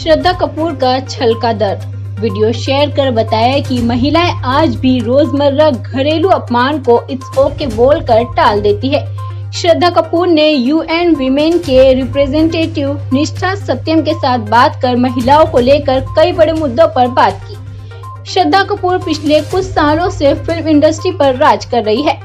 श्रद्धा कपूर का छलका दर्द। Video share कर बताया कि महिलाएं आज भी रोजमर्रा घरेलू अपमान को इट्स ओके बोलकर टाल देती है। श्रद्धा कपूर ने यूएन वीमेन के रिप्रेजेंटेटिव निष्ठा सत्यम के साथ बात कर महिलाओं को लेकर कई बड़े मुद्दों पर बात की। श्रद्धा कपूर पिछले कुछ सालों से फिल्म इंडस्ट्री पर राज कर रही है।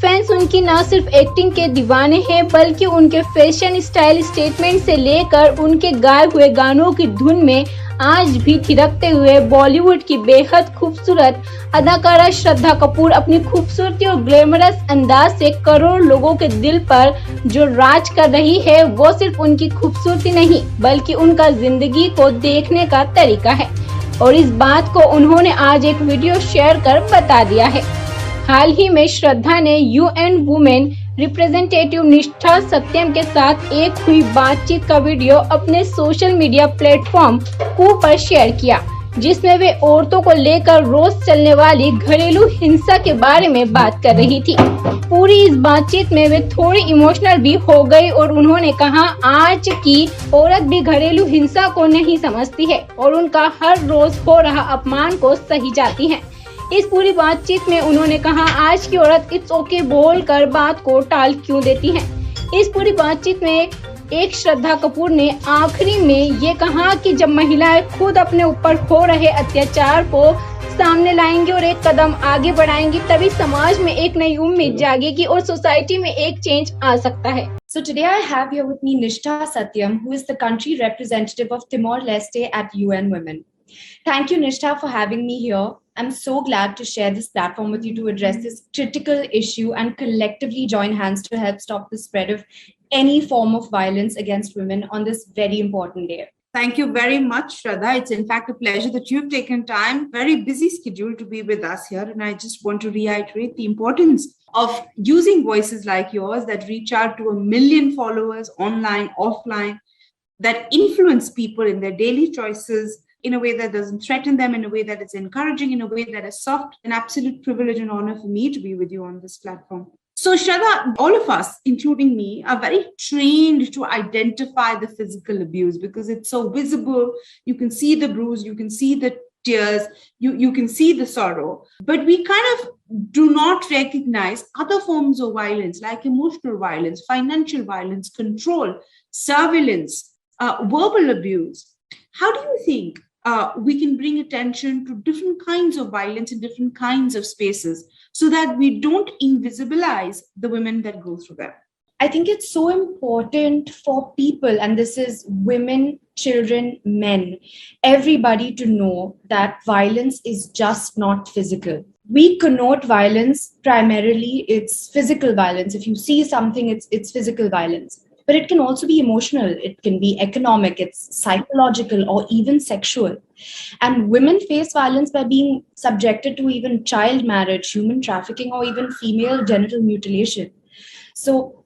फैंस उनकी न सिर्फ एक्टिंग के दीवाने हैं बल्कि उनके फैशन स्टाइल स्टेटमेंट से लेकर उनके गाए हुए गानों की धुन में आज भी थिरकते हुए बॉलीवुड की बेहद खूबसूरत अदाकारा श्रद्धा कपूर अपनी खूबसूरती और ग्लैमरस अंदाज से करोड़ों लोगों के दिल पर जो राज कर रही है वो सिर्फ उनकी खूबसूरती नहीं बल्कि उनका जिंदगी को देखने का तरीका है। और इस बात को उन्होंने आज एक वीडियो शेयर कर बता दिया है। हाल ही में श्रद्धा ने यूएन वुमेन रिप्रेजेंटेटिव निष्ठा सत्यम के साथ एक हुई बातचीत का वीडियो अपने सोशल मीडिया प्लेटफॉर्म कू पर शेयर किया, जिसमें वे औरतों को लेकर रोज चलने वाली घरेलू हिंसा के बारे में बात कर रही थी। पूरी इस बातचीत में वे थोड़ी इमोशनल भी हो गई और उन्होंने कहा आज की औरत भी घरेलू हिंसा को नहीं समझती है और उनका हर रोज हो रहा अपमान को सही जाती है। इस पूरी बातचीत में उन्होंने कहा आज की औरत इट्स ओके बोल कर बात को टाल क्यों देती है। इस पूरी बातचीत में एक श्रद्धा कपूर ने आखिरी में ये कहा कि जब महिलाएं खुद अपने ऊपर हो रहे अत्याचार को सामने लाएंगी और एक कदम आगे बढ़ाएंगी तभी समाज में एक नई उम्मीद जागेगी और सोसाइटी में एक चेंज आ सकता है। So today I have here with me Nishtha Satyam, who is the country representative of Timor-Leste at UN Women. Thank you, Nishtha, for having me here. I'm so glad to share this platform with you to address this critical issue and collectively join hands to help stop the spread of any form of violence against women on this very important day. Thank you very much, Shraddha. It's in fact a pleasure that you've taken time, very busy schedule to be with us here. And I just want to reiterate the importance of using voices like yours that reach out to 1 million followers online, offline, that influence people in their daily choices in a way that doesn't threaten them, in a way that is encouraging, in a way that is soft. An absolute privilege and honor for me to be with you on this platform. So Shraddha, all of us, including me, are very trained to identify the physical abuse because it's so visible. You can see the bruise, you can see the tears, you can see the sorrow, but we kind of do not recognize other forms of violence like emotional violence, financial violence, control, surveillance, verbal abuse. How do you think we can bring attention to different kinds of violence in different kinds of spaces so that we don't invisibilize the women that go through them? I think it's so important for people, and this is women, children, men, everybody to know that violence is just not physical. We connote violence primarily, it's physical violence. If you see something, it's physical violence. But it can also be emotional, it can be economic, it's psychological or even sexual. And women face violence by being subjected to even child marriage, human trafficking, or even female genital mutilation. So,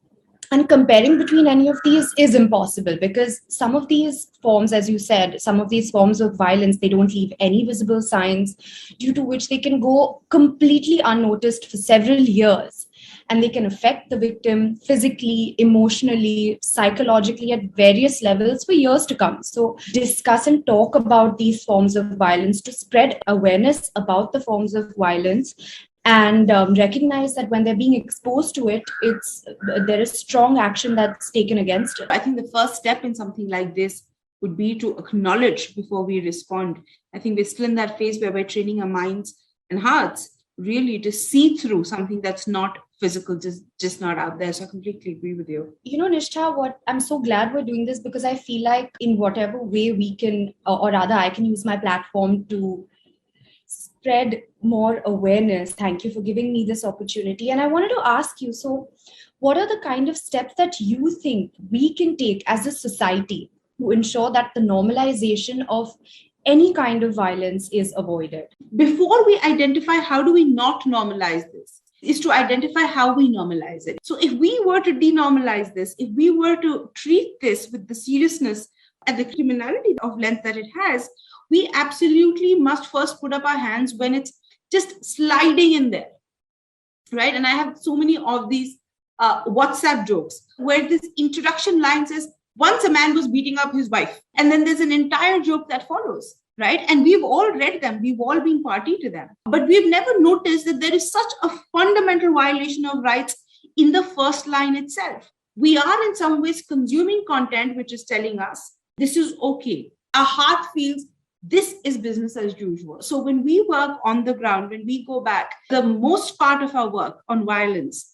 and comparing between any of these is impossible because some of these forms, as you said, some of these forms of violence, they don't leave any visible signs due to which they can go completely unnoticed for several years. And they can affect the victim physically, emotionally, psychologically at various levels for years to come. So discuss and talk about these forms of violence to spread awareness about the forms of violence and recognize that when they're being exposed to it, there is strong action that's taken against it. I think the first step in something like this would be to acknowledge before we respond. I think we're still in that phase where we're training our minds and hearts really to see through something that's not physical, just not out there. So I completely agree with you. You know, Nishtha, I'm so glad we're doing this because I feel like in whatever way we can, or rather I can use my platform to spread more awareness. Thank you for giving me this opportunity. And I wanted to ask you, so what are the kind of steps that you think we can take as a society to ensure that the normalization of any kind of violence is avoided? Before we identify how do we not normalize this, is to identify how we normalize it. So if we were to denormalize this, if we were to treat this with the seriousness and the criminality of length that it has, we absolutely must first put up our hands when it's just sliding in there, right? And I have so many of these WhatsApp jokes where this introduction line says, Once a man was beating up his wife, and then there's an entire joke that follows, right? And we've all read them, we've all been party to them, but we've never noticed that there is such a fundamental violation of rights in the first line itself. We are in some ways consuming content which is telling us this is okay. Our heart feels this is business as usual. So when we work on the ground, when we go back, the most part of our work on violence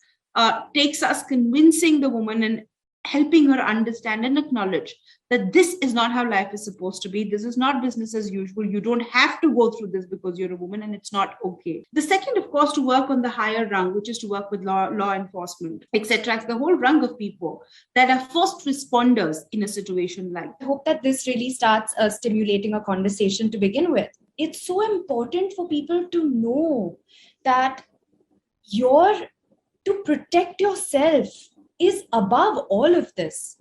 takes us convincing the woman and helping her understand and acknowledge that this is not how life is supposed to be. This is not business as usual. You don't have to go through this because you're a woman, and it's not okay. The second, of course, to work on the higher rung, which is to work with law enforcement, etc. It's the whole rung of people that are first responders in a situation like that. I hope that this really starts stimulating a conversation to begin with. It's so important for people to know that to protect yourself is above all of this.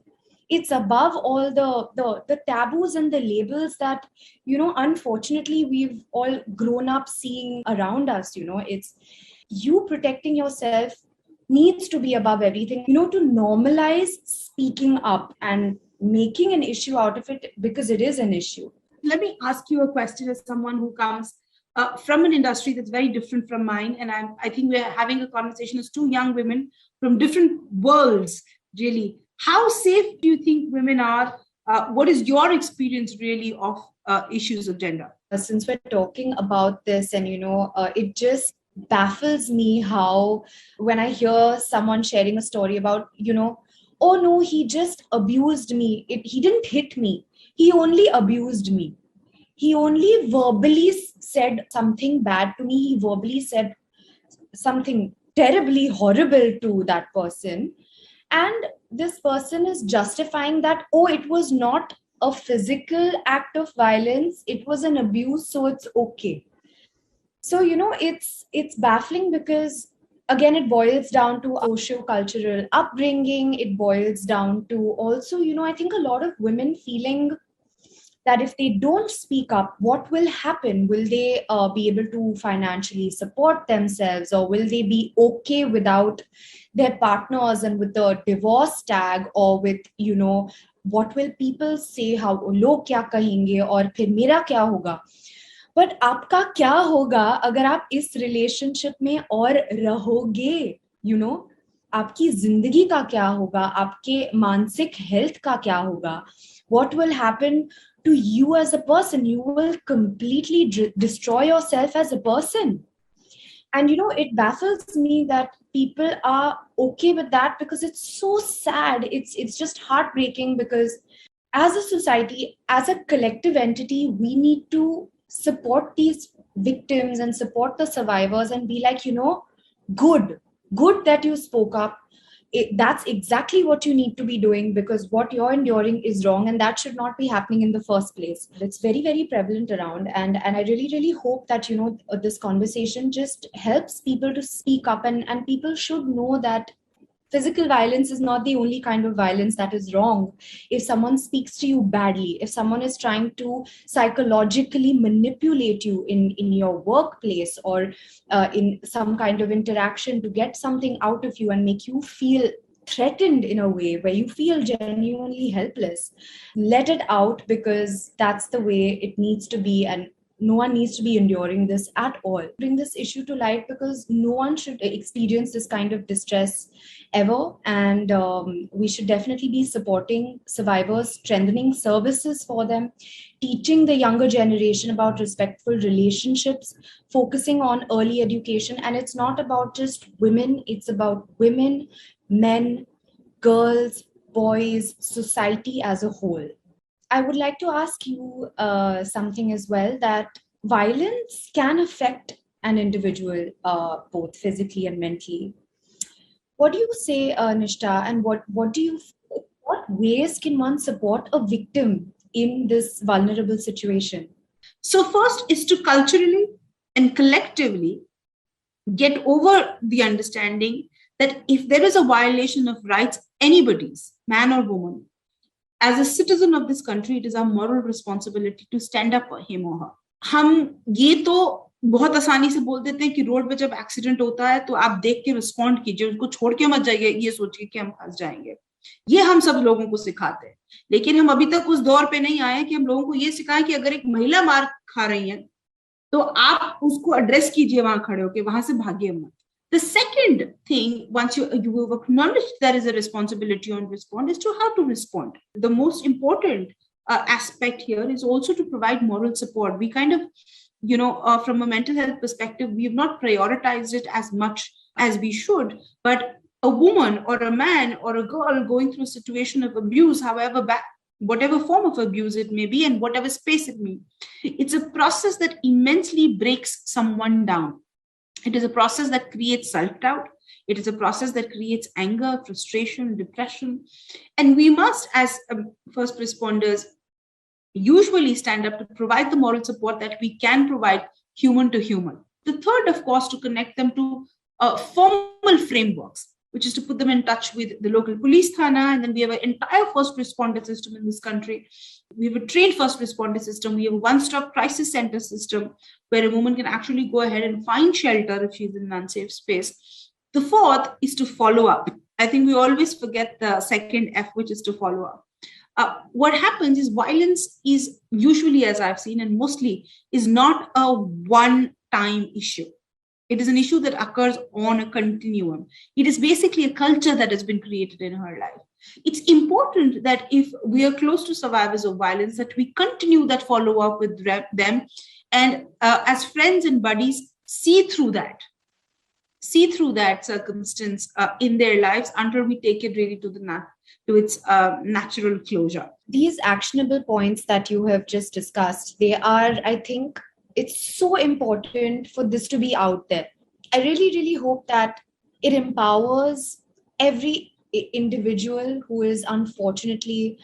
It's above all the taboos and the labels that, unfortunately, we've all grown up seeing around us. It's you protecting yourself needs to be above everything, to normalize speaking up and making an issue out of it because it is an issue. Let me ask you a question as someone who comes from an industry that's very different from mine. And I think we're having a conversation as two young women from different worlds, really. How safe do you think women are? What is your experience really of issues of gender? Since we're talking about this, and it just baffles me how when I hear someone sharing a story about, oh no, he just abused me. He didn't hit me. He only abused me. He only verbally said something bad to me. He verbally said something terribly horrible to that person. And this person is justifying that, oh, it was not a physical act of violence. It was an abuse, so it's okay. So, it's baffling because, again, it boils down to socio-cultural upbringing. It boils down to also, I think a lot of women feeling that if they don't speak up, what will happen? Will they be able to financially support themselves, or will they be okay without their partners and with the divorce tag, or with, what will people say, how log kya kahenge, or phir mera kya hoga? But आपका क्या होगा अगर आप इस relationship में और रहोगे? आपकी जिंदगी का क्या होगा? आपके मानसिक हेल्थ का क्या होगा? What will happen to you as a person? You will completely destroy yourself as a person. And it baffles me that people are okay with that, because it's so sad. It's just heartbreaking, because as a society, as a collective entity, we need to support these victims and support the survivors and be like, good that you spoke up. That's exactly what you need to be doing, because what you're enduring is wrong, and that should not be happening in the first place. It's very, very prevalent around, and I really, really hope that this conversation just helps people to speak up, and people should know that physical violence is not the only kind of violence that is wrong. If someone speaks to you badly, if someone is trying to psychologically manipulate you in your workplace, or in some kind of interaction to get something out of you and make you feel threatened in a way where you feel genuinely helpless, let it out, because that's the way it needs to be, and no one needs to be enduring this at all. Bring this issue to light, because no one should experience this kind of distress ever. And we should definitely be supporting survivors, strengthening services for them, teaching the younger generation about respectful relationships, focusing on early education. And it's not about just women, it's about women, men, girls, boys, society as a whole. I would like to ask you something as well, that violence can affect an individual both physically and mentally. What do you say, Nishta, and what ways can one support a victim in this vulnerable situation? So first is to culturally and collectively get over the understanding that if there is a violation of rights, anybody's, man or woman, as a citizen of this country, it is our moral responsibility to stand up for him or her. हम ये तो बहुत आसानी से बोल देते हैं कि रोड पे जब एक्सीडेंट होता है तो आप देख के रिस्पॉन्ड कीजिए, उसको छोड़ के मत जाइए ये सोच के कि हम फंस जाएंगे. ये हम सब लोगों को सिखाते हैं, लेकिन हम अभी तक उस दौर पे नहीं आए कि हम लोगों को ये सिखाएं कि अगर एक महिला मार खा रही है तो आप उसको एड्रेस कीजिए वहां खड़े होके, वहां से भागिए मत. The second thing, once you acknowledge there is a responsibility on respond, is to how to respond. The most important aspect here is also to provide moral support. We kind of, from a mental health perspective, we have not prioritized it as much as we should. But a woman or a man or a girl going through a situation of abuse, however bad, whatever form of abuse it may be, and whatever space it may be, it's a process that immensely breaks someone down. It is a process that creates self-doubt. It is a process that creates anger, frustration, depression. And we must, as first responders, usually stand up to provide the moral support that we can provide human to human. The third, of course, to connect them to formal frameworks, which is to put them in touch with the local police thana. And then we have an entire first responder system in this country. We have a trained first responder system. We have a one-stop crisis center system where a woman can actually go ahead and find shelter if she's in an unsafe space. The fourth is to follow up. I think we always forget the second F, which is to follow up. What happens is violence is usually, as I've seen, and mostly is not a one-time issue. It is an issue that occurs on a continuum. It is basically a culture that has been created in her life. It's important that if we are close to survivors of violence, that we continue that follow-up with them, and as friends and buddies, see through that circumstance in their lives until we take it really to its natural closure. These actionable points that you have just discussed, they are, I think, it's so important for this to be out there. I really, really hope that it empowers every individual who is unfortunately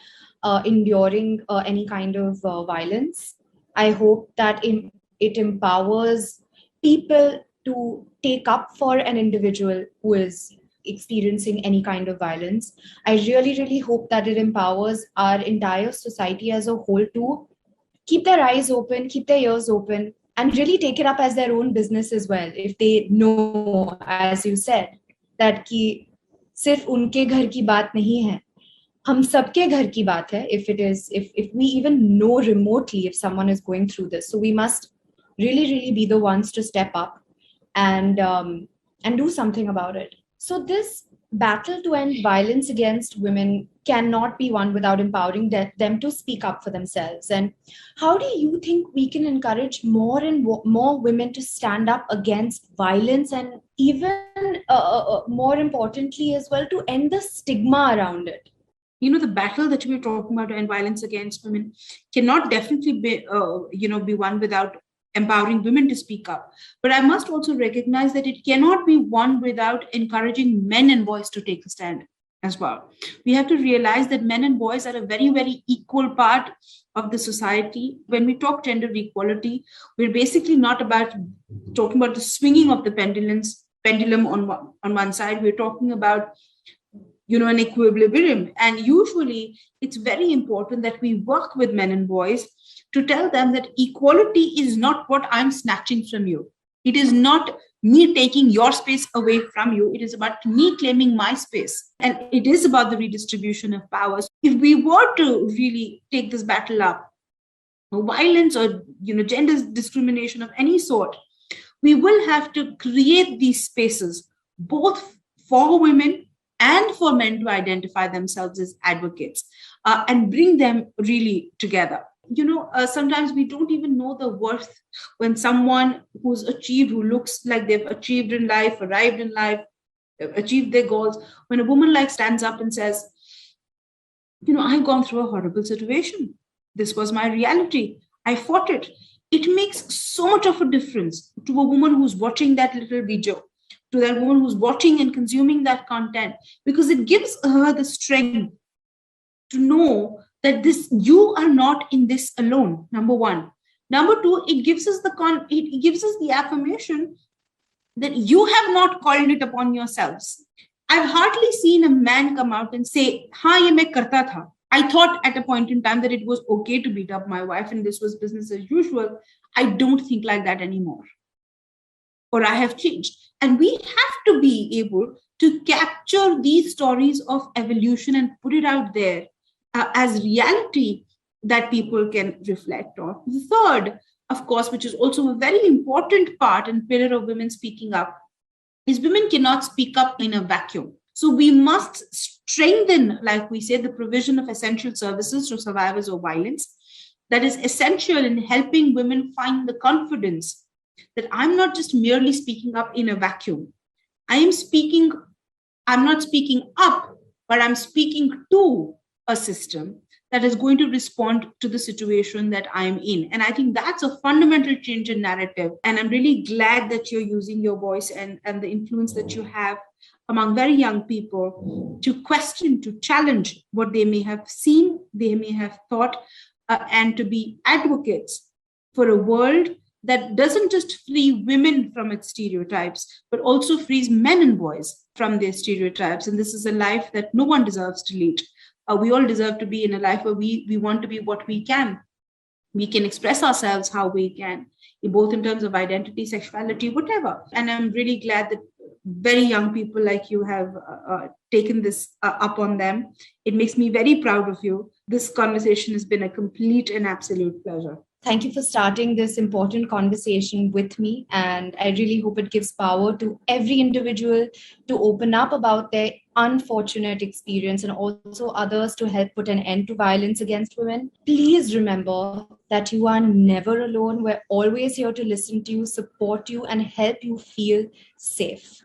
enduring any kind of violence. I hope that it empowers people to take up for an individual who is experiencing any kind of violence. I really, really hope that it empowers our entire society as a whole to keep their eyes open, keep their ears open, and really take it up as their own business as well. If they know, as you said, that ki sirf unke ghar ki baat nahi hai, hum sabke ghar ki baat hai. If we even know remotely if someone is going through this, so we must really, really be the ones to step up and do something about it. So this battle to end violence against women cannot be won without empowering them to speak up for themselves. And how do you think we can encourage more and more women to stand up against violence, and even more importantly as well, to end the stigma around it? The battle that we're talking about to end violence against women cannot definitely be won without empowering women to speak up. But I must also recognize that it cannot be won without encouraging men and boys to take a stand as well. We have to realize that men and boys are a very, very equal part of the society. When we talk gender equality, we're basically not talking about the swinging of the pendulum on one side. We're talking about an equilibrium. And usually it's very important that we work with men and boys to tell them that equality is not what I'm snatching from you. It is not me taking your space away from you. It is about me claiming my space. And it is about the redistribution of powers. If we were to really take this battle up, violence or gender discrimination of any sort, we will have to create these spaces both for women and for men to identify themselves as advocates and bring them really together. Sometimes we don't even know the worth when someone who looks like they've achieved in life, arrived in life, achieved their goals, when a woman stands up and says, I've gone through a horrible situation. This was my reality. I fought it. It makes so much of a difference to a woman who's watching that little video, to that woman who's watching and consuming that content, because it gives her the strength to know that you are not in this alone, number one. Number two, it gives us the affirmation that you have not called it upon yourselves. I've hardly seen a man come out and say, "Haan, ye main karta tha. I thought at a point in time that it was okay to beat up my wife and this was business as usual. I don't think like that anymore. Or I have changed." And we have to be able to capture these stories of evolution and put it out there as reality that people can reflect on. The third, of course, which is also a very important part and pillar of women speaking up, is women cannot speak up in a vacuum. So we must strengthen, like we said, the provision of essential services to survivors of violence. That is essential in helping women find the confidence that I'm not just merely speaking up in a vacuum. I'm not speaking up, but I'm speaking to a system that is going to respond to the situation that I'm in. And I think that's a fundamental change in narrative. And I'm really glad that you're using your voice and the influence that you have among very young people to question, to challenge what they may have seen, they may have thought, and to be advocates for a world that doesn't just free women from its stereotypes, but also frees men and boys from their stereotypes. And this is a life that no one deserves to lead. We all deserve to be in a life where we want to be what we can. We can express ourselves how we can, both in terms of identity, sexuality, whatever. And I'm really glad that very young people like you have taken this up on them. It makes me very proud of you. This conversation has been a complete and absolute pleasure. Thank you for starting this important conversation with me. And I really hope it gives power to every individual to open up about their unfortunate experience and also others to help put an end to violence against women. Please remember that you are never alone. We're always here to listen to you, support you, and help you feel safe.